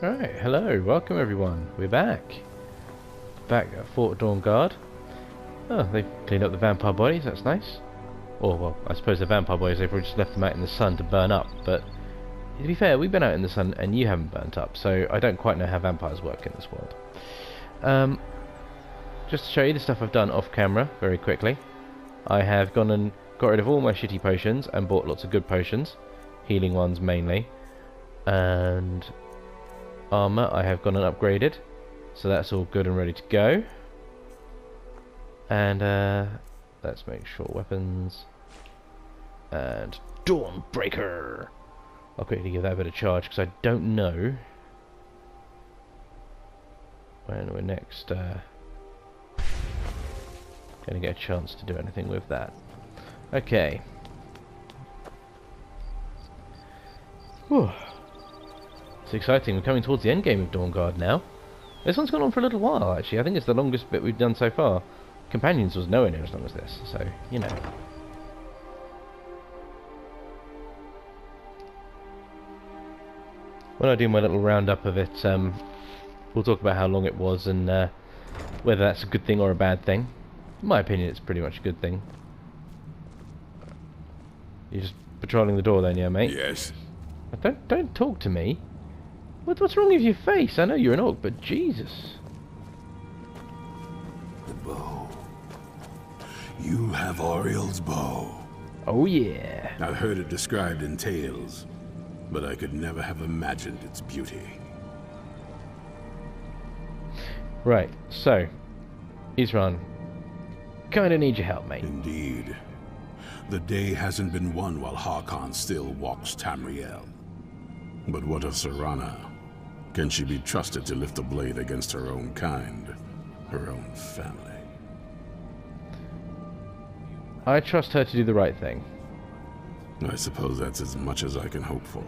Alright, hello, welcome everyone. We're back. Back at Fort Dawnguard. Oh, they've cleaned up the vampire bodies, that's nice. Or, well, I suppose the vampire bodies, they've just left them out in the sun to burn up, but to be fair, we've been out in the sun and you haven't burnt up, so I don't quite know how vampires work in this world. Just to show you the stuff I've done off camera, very quickly. I have gone and got rid of all my shitty potions and bought lots of good potions. Healing ones mainly. And armour I have gone and upgraded, so that's all good and ready to go. And let's make sure weapons and Dawnbreaker. I'll quickly give that a bit of charge because I don't know when we're next going to get a chance to do anything with that. Okay. Whew. It's exciting. We're coming towards the end game of Dawnguard now. This one's gone on for a little while, actually. I think it's the longest bit we've done so far. Companions was nowhere near as long as this, so, you know. When I do my little roundup of it, we'll talk about how long it was and whether that's a good thing or a bad thing. In my opinion, it's pretty much a good thing. You're just patrolling the door then, yeah, mate? Yes. Don't talk to me. What's wrong with your face? I know you're an orc, but Jesus. The bow. You have Oriel's bow. Oh yeah. I've heard it described in tales, but I could never have imagined its beauty. Right, so Isran, kinda need your help, mate. Indeed. The day hasn't been won while Harkon still walks Tamriel. But what of Serena? Can she be trusted to lift a blade against her own kind, her own family? I trust her to do the right thing. I suppose that's as much as I can hope for.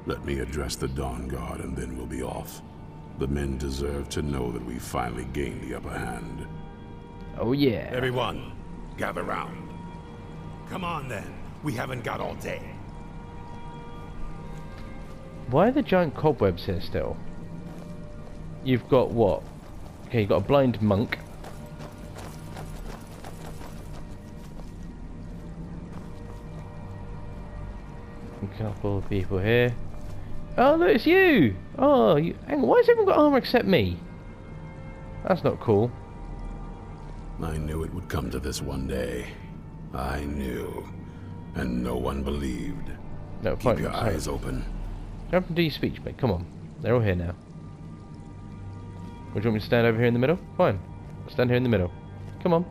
Let me address the Dawnguard and then we'll be off. The men deserve to know that we finally gained the upper hand. Oh yeah. Everyone, gather round. Come on then, we haven't got all day. Why are the giant cobwebs here still? You've got what? Okay, you've got a blind monk. A couple of people here. Oh look, it's you! Oh, hang on, why has everyone got armor except me? That's not cool. I knew it would come to this one day. I knew. And no one believed. No, Keep your eyes open. Jump and do your speech, mate. Come on. They're all here now. Would you want me to stand over here in the middle? Fine. I'll stand here in the middle. Come on.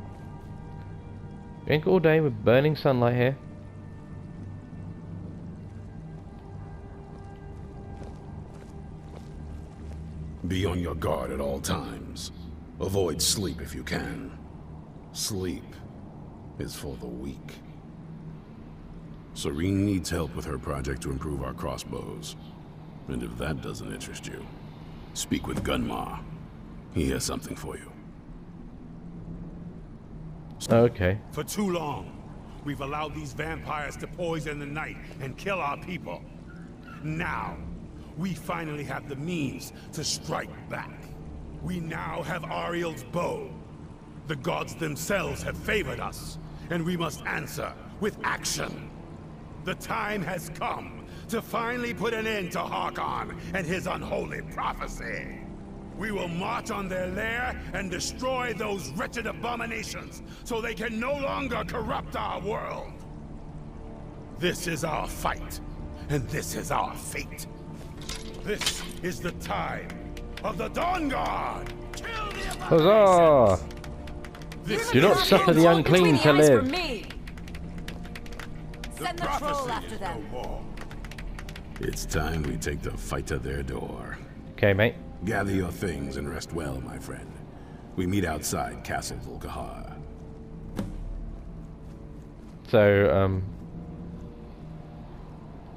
We ain't got all day with burning sunlight here. Be on your guard at all times. Avoid sleep if you can. Sleep is for the weak. Serena needs help with her project to improve our crossbows. And if that doesn't interest you, speak with Gunmar. He has something for you. Okay. For too long, we've allowed these vampires to poison the night and kill our people. Now, we finally have the means to strike back. We now have Ariel's bow. The gods themselves have favored us, and we must answer with action. The time has come to finally put an end to Harkon and his unholy prophecy. We will march on their lair and destroy those wretched abominations so they can no longer corrupt our world. This is our fight, and this is our fate. This is the time of the Dawnguard! Kill the Huzzah! Do not suffer the unclean to live. Send the troll after them. It's time we take the fight to their door. Okay, mate. Gather your things and rest well, my friend. We meet outside Castle Volkahar. So,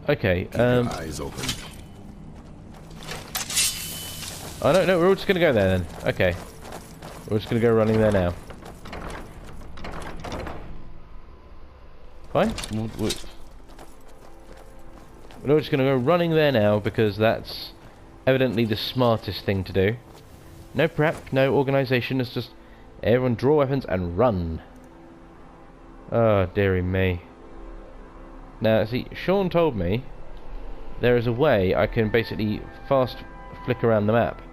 okay, Keep your eyes open. I don't know, we're all just gonna go there then. Okay. We're just gonna go running there now. Fine. We're just going to go running there now because that's evidently the smartest thing to do. No prep, no organisation, it's just everyone draw weapons and run. Oh, dearie me. Now, see, Sean told me there is a way I can basically fast flick around the map.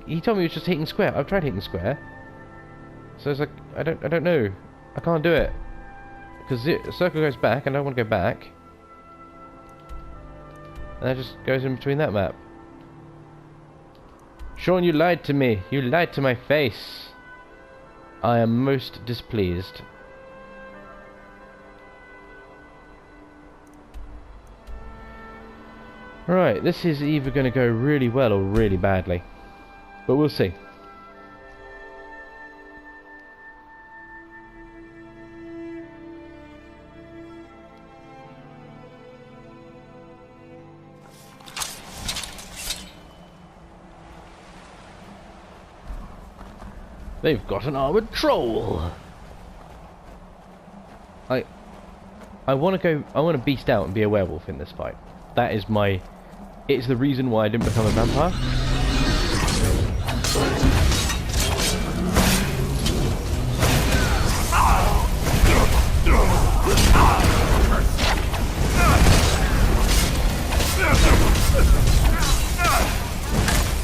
He told me it was just hitting square. I've tried hitting square. So it's like, I don't know. I can't do it. Because the circle goes back and I don't want to go back. And that just goes in between that map. Sean, you lied to me. You lied to my face. I am most displeased. Right, this is either going to go really well or really badly. But we'll see. They've got an armored troll. I want to beast out and be a werewolf in this fight. That is my... It's the reason why I didn't become a vampire.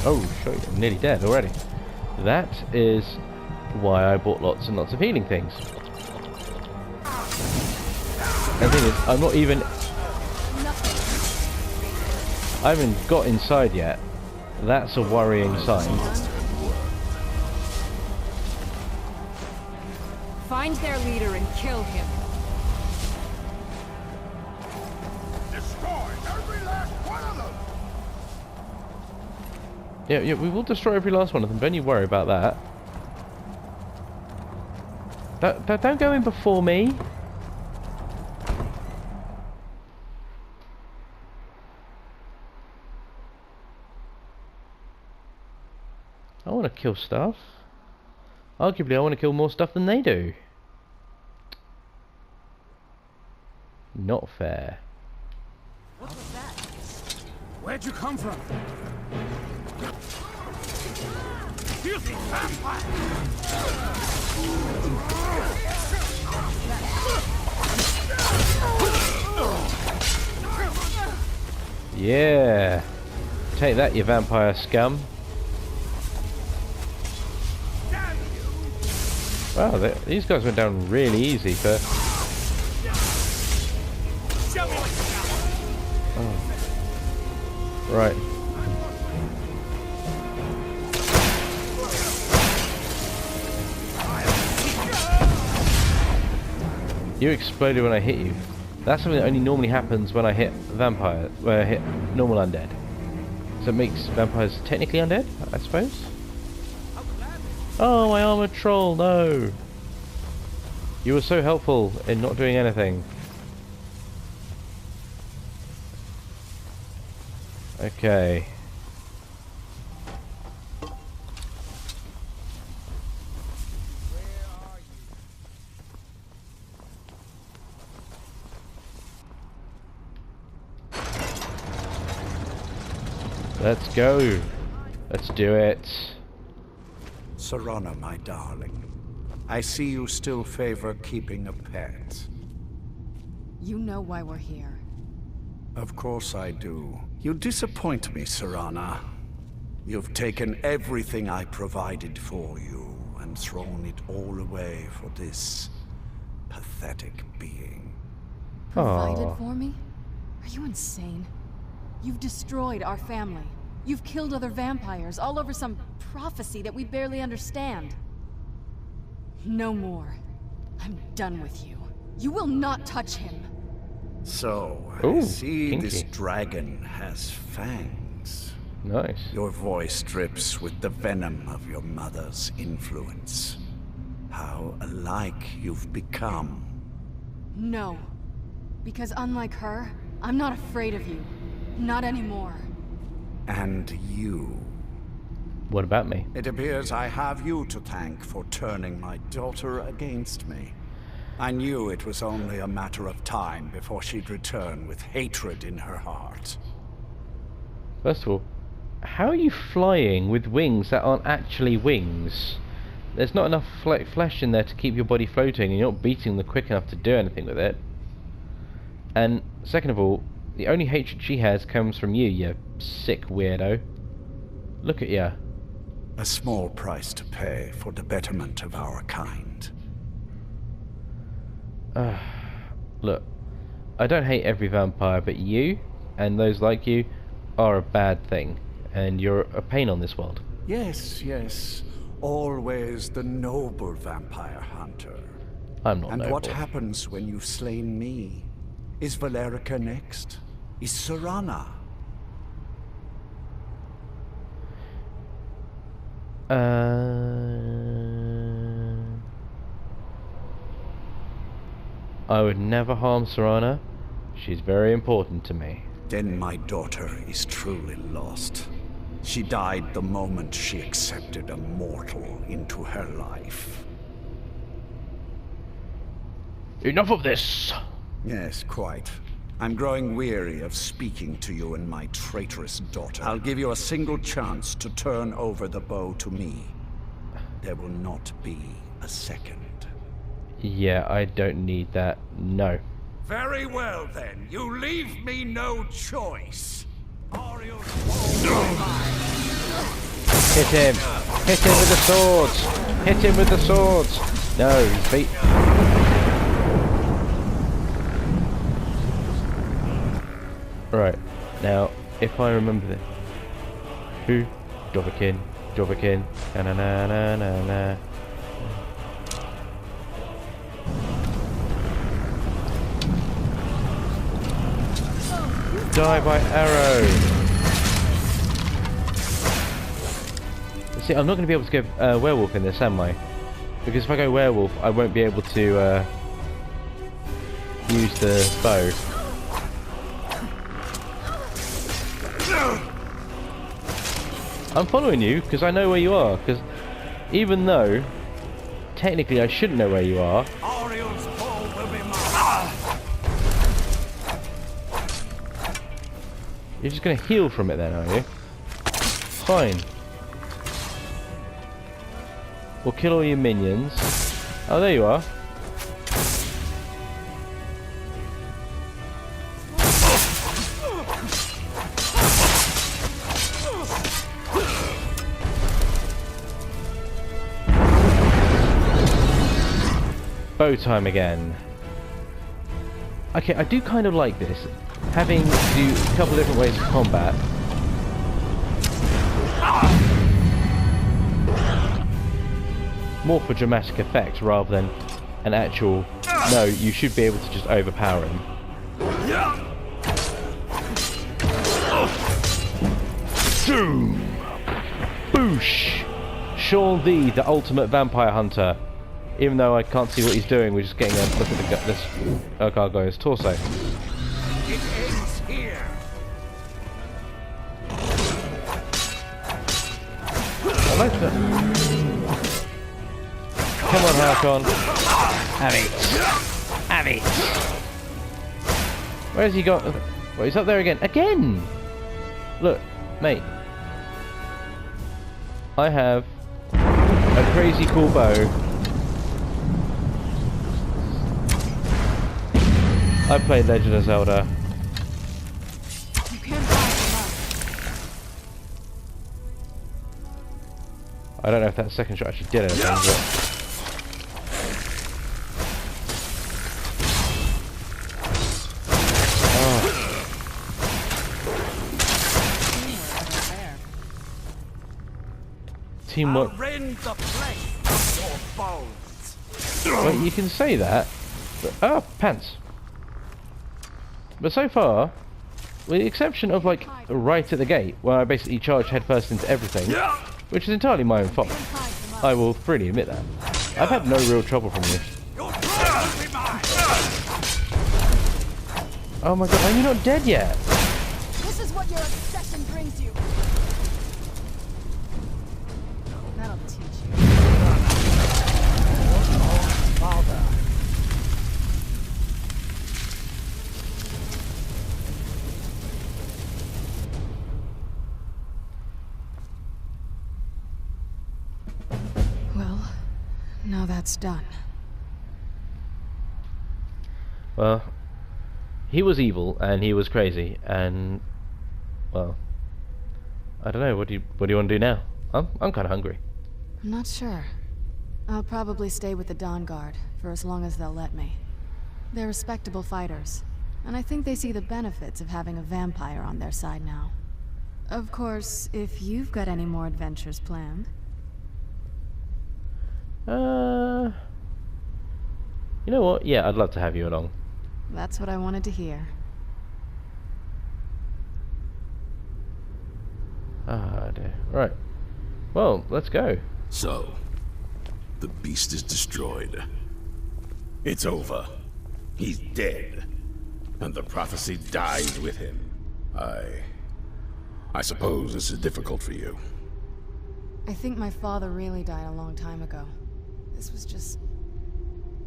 Oh, shit, I'm nearly dead already. That is why I bought lots and lots of healing things. And the thing is, I'm not even... I haven't got inside yet. That's a worrying sign. Find their leader and kill him. Destroy every last one of them! Yeah, we will destroy every last one of them. Don't you worry about that. Don't go in before me. I want to kill stuff. Arguably, I want to kill more stuff than they do. Not fair. What was that? Where'd you come from? Filthy vampire! Yeah. Take that, you vampire scum. Wow, these guys went down really easy for... Oh. Right. You exploded when I hit you. That's something that only normally happens when I hit vampire, when I hit normal undead. So it makes vampires technically undead, I suppose? Oh, my armored troll, no! You were so helpful in not doing anything. Okay. Let's go. Let's do it. Serena, my darling, I see you still favor keeping a pet. You know why we're here. Of course I do. You disappoint me, Serena. You've taken everything I provided for you and thrown it all away for this pathetic being. Provided Aww. for me? Are you insane? You've destroyed our family. You've killed other vampires all over some prophecy that we barely understand. No more. I'm done with you. You will not touch him. So, Ooh, I see kinky. this dragon has fangs. Nice. Your voice drips with the venom of your mother's influence. How alike you've become. No. Because unlike her, I'm not afraid of you. Not anymore. And you. What about me? It appears I have you to thank for turning my daughter against me. I knew it was only a matter of time before she'd return with hatred in her heart. First of all, How are you flying with wings that aren't actually wings? There's not enough flesh in there to keep your body floating, and you're not beating them quick enough to do anything with it. And second of all, the only hatred she has comes from you, you sick weirdo. Look at you. A small price to pay for the betterment of our kind. Look, I don't hate every vampire, but you, and those like you, are a bad thing. And you're a pain on this world. Yes, yes. Always the noble vampire hunter. I'm not And noble. what happens when you've slain me? Is Valerica next? Is Serena? I would never harm Serena. She's very important to me. Then my daughter is truly lost. She died the moment she accepted a mortal into her life. Enough of this! Yes, quite. I'm growing weary of speaking to you and my traitorous daughter. I'll give you a single chance to turn over the bow to me. There will not be a second. Yeah, I don't need that. No. Very well then. You leave me no choice. Ariel's Hit him! Hit him with the swords! Hit him with the swords! No, he's beat. Right, now, if I remember this. Who? Jobberkin, Jobberkin, na na na na na na. Die by arrow! See, I'm not going to be able to go werewolf in this, am I? Because if I go werewolf, I won't be able to use the bow. I'm following you because I know where you are. Because even though technically I shouldn't know where you are, Ariel's ball will be mine. you're just going to heal from it then, are you? Fine. We'll kill all your minions. Oh, there you are. Bow time again. Okay, I do kind of like this. Having to do a couple different ways of combat. More for dramatic effect rather than an actual... No, you should be able to just overpower him. Doom! Boosh! Sean the ultimate vampire hunter. Even though I can't see what he's doing, we're just getting a look at this gargoyle's torso. It ends here. I like that. Come on, Harkon. Have it. Have it. Where's he got? Well, he's up there again. Again! Look, mate. I have a crazy cool bow. I played Legend of Zelda. You can't buy them up. I don't know if that second shot actually did anything, but... Teamwork. I'll rend the flesh from your bones. Well, you can say that, but... Oh, pants. But so far, with the exception of, like, right at the gate, where I basically charged headfirst into everything, which is entirely my own fault, I will freely admit that. I've had no real trouble from this. Oh my god, are you not dead yet? This is what your obsession brings you. That'll teach you. Father. Now that's done. Well, he was evil and he was crazy, and well, I don't know. What do you want to do now? I'm kind of hungry. I'm not sure. I'll probably stay with the Dawnguard for as long as they'll let me. They're respectable fighters, and I think they see the benefits of having a vampire on their side now. Of course, if you've got any more adventures planned. You know what? Yeah, I'd love to have you along. That's what I wanted to hear. Ah, dear. Right. Well, let's go. So, the beast is destroyed. It's over. He's dead. And the prophecy dies with him. I suppose this is difficult for you. I think my father really died a long time ago. This was just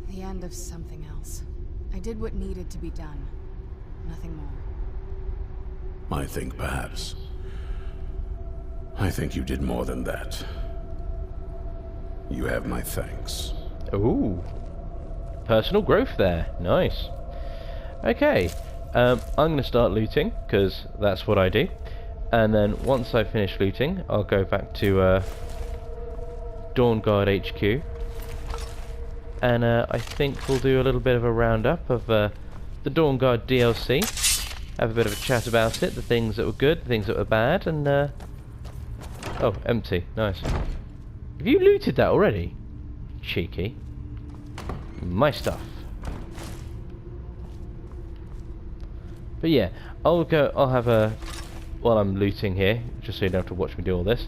the end of something else. I did what needed to be done. Nothing more. I think perhaps. I think you did more than that. You have my thanks. Ooh. Personal growth there. Nice. Okay. I'm going to start looting, because that's what I do. And then once I finish looting, I'll go back to Dawnguard HQ. And I think we'll do a little bit of a roundup of the Dawnguard DLC. Have a bit of a chat about it, the things that were good, the things that were bad, and oh, empty. Nice. Have you looted that already? Cheeky. My stuff. But yeah, I'll have a... While I'm looting here, just so you don't have to watch me do all this.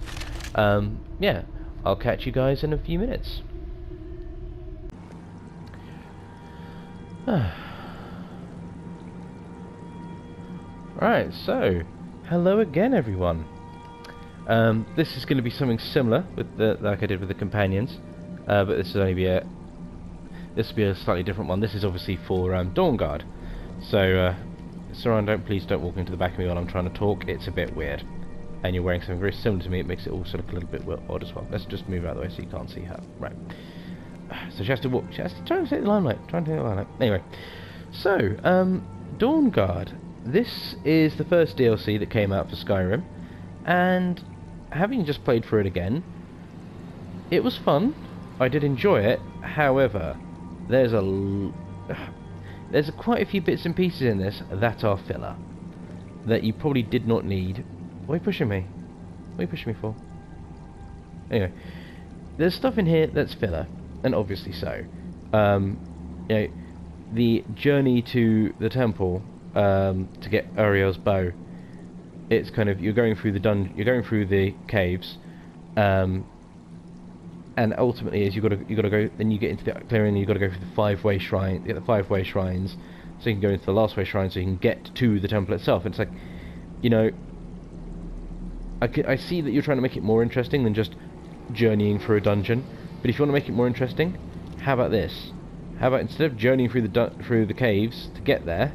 Yeah, I'll catch you guys in a few minutes. Right, so hello again, everyone. This is going to be something similar with like I did with the companions, but this will be a slightly different one. This is obviously for Dawnguard. So, Serena, please don't walk into the back of me while I'm trying to talk. It's a bit weird, and you're wearing something very similar to me. It makes it also look a little bit odd as well. Let's just move out of the way so you can't see her. Right. So she has to walk. She has to try and take the limelight. Anyway, so Dawnguard. This is the first DLC that came out for Skyrim, and having just played through it again, it was fun. I did enjoy it. However, there's quite a few bits and pieces in this that are filler, that you probably did not need. Why are you pushing me? What are you pushing me for? Anyway, there's stuff in here that's filler, and obviously so. You know, the journey to the temple to get Uriel's bow. It's kind of you're going through the caves, and ultimately, as you got to go. Then you get into the clearing, and you got to go through the 5-way shrine. Get the 5-way shrines, so you can go into the last way shrine, so you can get to the temple itself. It's like, you know, I see that you're trying to make it more interesting than just journeying through a dungeon. But if you want to make it more interesting, how about this? How about instead of journeying through the caves to get there,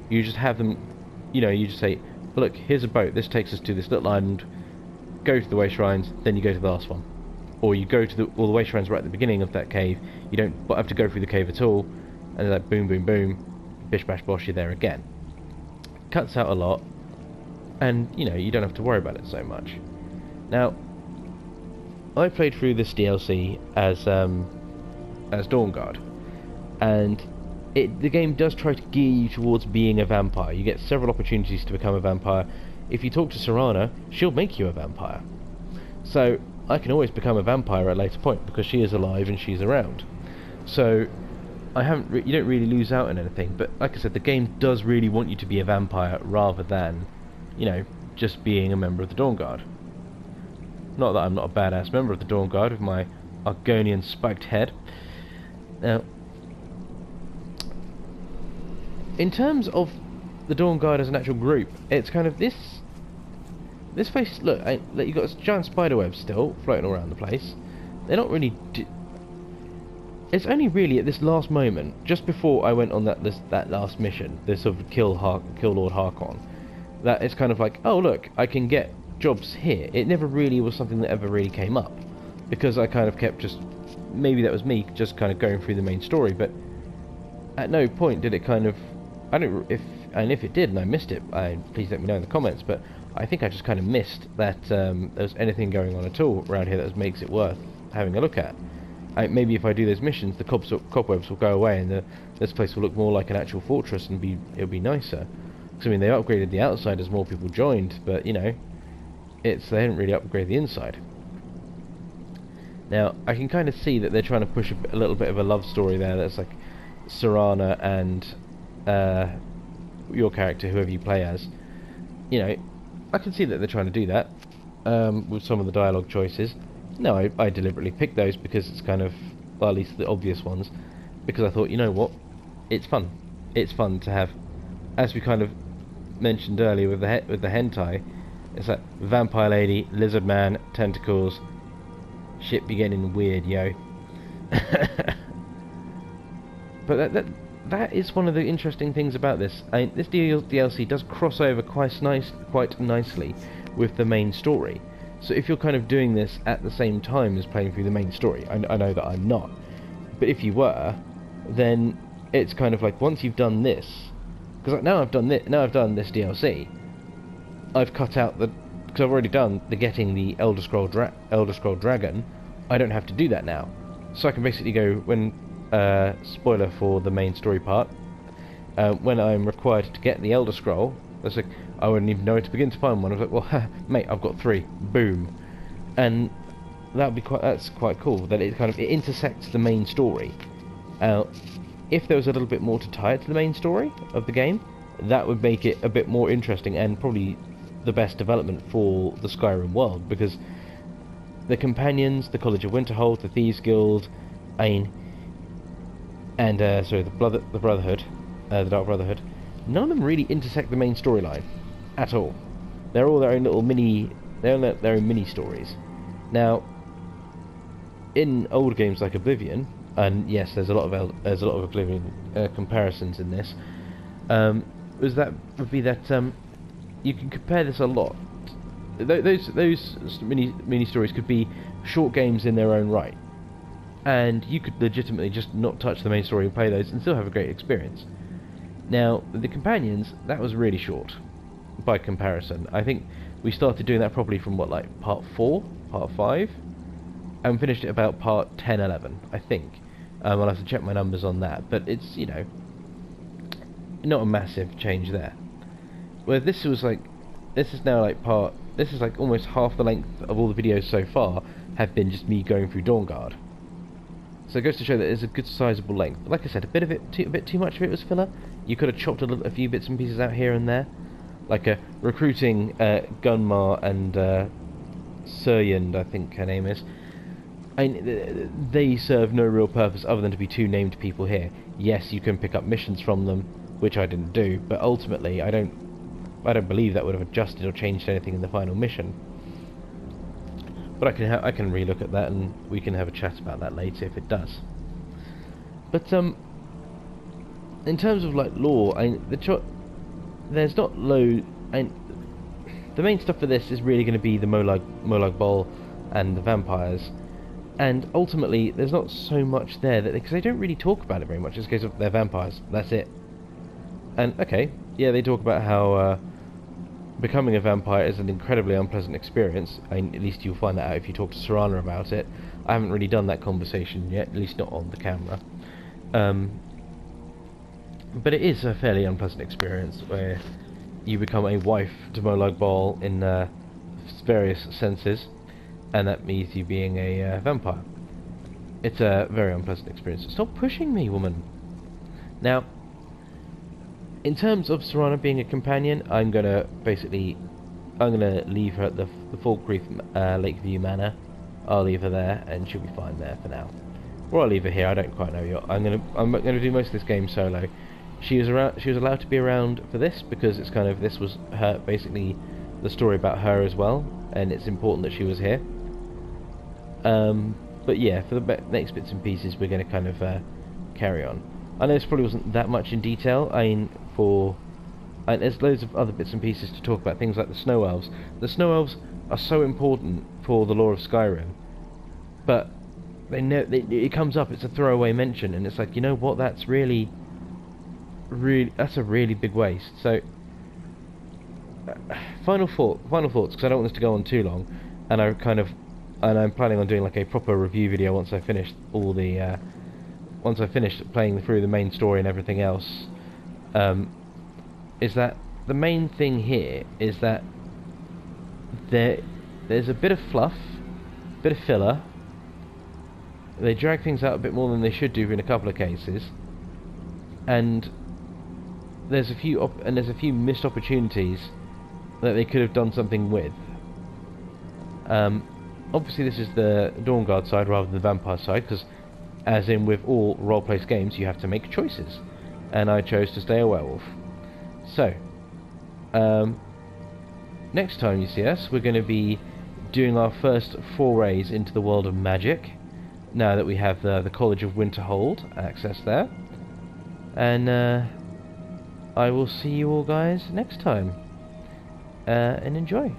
you just have them. You know, you just say, look, here's a boat. This takes us to this little island. Go to the way shrines, then you go to the last one. Or you go to all the way shrines right at the beginning of that cave. You don't have to go through the cave at all, and they're like boom, boom, boom, bish, bash, bosh, you're there again. Cuts out a lot, and you know you don't have to worry about it so much. Now, I played through this DLC as Dawnguard, and the game does try to gear you towards being a vampire. You get several opportunities to become a vampire. If you talk to Serena, she'll make you a vampire. So I can always become a vampire at a later point because she is alive and she's around. So you don't really lose out on anything. But like I said, the game does really want you to be a vampire rather than, you know, just being a member of the Dawnguard. Not that I'm not a badass member of the Dawnguard with my Argonian spiked head. Now, in terms of the Dawnguard as an actual group, it's kind of this place. Look, you've got giant spider webs still floating around the place. They're not really. It's only really at this last moment, just before I went on that last mission, this sort of kill Lord Harkon, that it's kind of like, oh look, I can get jobs here. It never really was something that ever really came up, because I kind of kept just maybe that was me just kind of going through the main story, but at no point did it kind of, I don't, if it did and I missed it, please let me know in the comments, but I think I just kind of missed that there was anything going on at all around here that makes it worth having a look at. Maybe if I do those missions, the cobwebs will go away and this place will look more like an actual fortress and it'll be nicer. Because I mean, they upgraded the outside as more people joined, but you know, they didn't really upgrade the inside. Now, I can kind of see that they're trying to push a little bit of a love story there. That's like Serena and your character, whoever you play as. You know, I can see that they're trying to do that with some of the dialogue choices. No, I deliberately picked those because it's kind of, well, at least the obvious ones, because I thought, you know what, it's fun. It's fun to have, as we kind of mentioned earlier with the hentai, it's like vampire lady, lizard man, tentacles, shit be getting weird, yo. But that is one of the interesting things about this. This DLC does cross over quite nicely with the main story. So if you're kind of doing this at the same time as playing through the main story, I know that I'm not, but if you were, then it's kind of like once you've done this, because now I've done this DLC, I've cut out because I've already done the getting the Elder Scroll Dragon. I don't have to do that now, so I can basically go when spoiler for the main story part. When I'm required to get the Elder Scroll, it's like I wouldn't even know where to begin to find one. I was like, well, mate, I've got 3. Boom, and that's quite cool. That it intersects the main story. If there was a little bit more to tie it to the main story of the game, that would make it a bit more interesting and probably the best development for the Skyrim world, because the companions, the College of Winterhold, the Thieves Guild, the Brotherhood, the Dark Brotherhood, none of them really intersect the main storyline at all. They're all their own little their own mini stories. Now, in old games like Oblivion, and yes, there's a lot of Oblivion comparisons in this. You can compare this a lot. Those mini stories could be short games in their own right, and you could legitimately just not touch the main story and play those and still have a great experience. Now, the companions, that was really short by comparison. I think we started doing that properly from like part 4, part 5, and finished it about part 10, 11, I think. I'll have to check my numbers on that, but it's, you know, not a massive change there. Where this is like almost half the length of all the videos so far have been just me going through Dawnguard. So it goes to show that it's a good sizable length. Like I said, a bit too much of it was filler. You could have chopped a few bits and pieces out here and there, like recruiting Gunmar and Suryand, I think her name is. They serve no real purpose other than to be 2 named people here. Yes, you can pick up missions from them, which I didn't do, but ultimately I don't believe that would have adjusted or changed anything in the final mission. But I can relook at that and we can have a chat about that later if it does. But in terms of like lore, there's not low. The main stuff for this is really going to be the Molag Bal and the vampires, and ultimately there's not so much there because they don't really talk about it very much. It's a case of they're vampires. That's it. And okay, yeah, they talk about how becoming a vampire is an incredibly unpleasant experience. At least you'll find that out if you talk to Serena about it. I haven't really done that conversation yet, at least not on the camera. But it is a fairly unpleasant experience where you become a wife to Molag Bal in various senses, and that means you being a vampire. It's a very unpleasant experience. Stop pushing me, woman! Now, in terms of Serena being a companion, I'm gonna leave her at the Falkreath Lakeview Manor. I'll leave her there, and she'll be fine there for now. Or I'll leave her here. I don't quite know yet. I'm gonna do most of this game solo. She was allowed to be around for this because it's this was her, basically the story about her as well, and it's important that she was here. But yeah, for the next bits and pieces, we're going to carry on. I know this probably wasn't that much in detail. There's loads of other bits and pieces to talk about, things like the Snow Elves. The Snow Elves are so important for the lore of Skyrim, but it comes up. It's a throwaway mention, and it's like, you know what? That's really that's a really big waste. So, final thoughts, because I don't want this to go on too long, and I'm planning on doing like a proper review video once I finish all the once I finish playing through the main story and everything else. Is that the main thing here is that there's a bit of fluff, a bit of filler. They drag things out a bit more than they should do in a couple of cases, and there's a few missed opportunities that they could have done something with. Obviously, this is the Dawnguard side rather than the vampire side, because, as in with all role-based games, you have to make choices, and I chose to stay a werewolf. So, next time you see us, we're going to be doing our first forays into the world of magic, now that we have the College of Winterhold access there. And I will see you all guys next time, and enjoy.